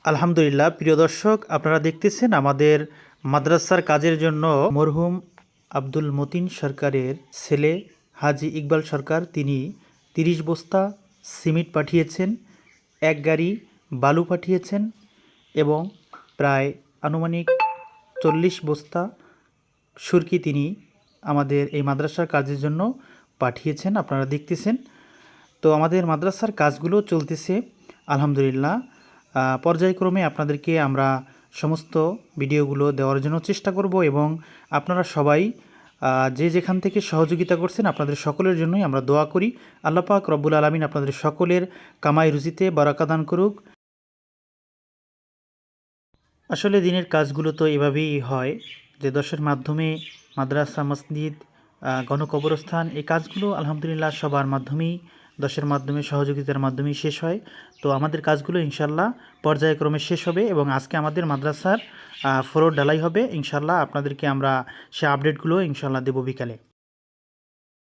আলহামদুলিল্লাহ, প্রিয় দর্শক, আপনারা দেখতেছেন আমাদের মাদ্রাসার কাজের জন্য মরহুম আব্দুল মতিন সরকারের ছেলে হাজি ইকবাল সরকার তিনি 30 বস্তা সিমেন্ট পাঠিয়েছেন, এক গাড়ি বালু পাঠিয়েছেন এবং প্রায় আনুমানিক 40 বস্তা সুরকি তিনি আমাদের এই মাদ্রাসার কাজের জন্য পাঠিয়েছেন। আপনারা দেখতেছেন। তো আমাদের মাদ্রাসার কাজগুলো চলতেছে আলহামদুলিল্লাহ। পর্যায়ক্রমে আপনাদেরকে আমরা সমস্ত ভিডিওগুলো দেওয়ার জন্য চেষ্টা করব এবং আপনারা সবাই যে যেখান থেকে সহযোগিতা করছেন আপনাদের সকলের জন্যই আমরা দোয়া করি। আল্লাহ পাক রব্বুল আলামিন আপনাদের সকলের কামাই রুজিতে বারাকা দান করুক। আসলে দিনের কাজগুলো তো এভাবেই হয় যে দশের মাধ্যমে মাদ্রাসা, মসজিদ, গণকবরস্থান, এই কাজগুলো আলহামদুলিল্লাহ সবার মাধ্যমেই, দশের মাধ্যমে, সহযোগিতার মাধ্যমেই শেষ হয়। তো আমাদের কাজগুলো ইনশাল্লাহ পর্যায়ক্রমে শেষ হবে এবং আজকে আমাদের মাদ্রাসার ফ্লোর ঢালাই হবে ইনশাল্লাহ। আপনাদেরকে আমরা সে আপডেটগুলো ইনশাল্লাহ দেবো বিকালে।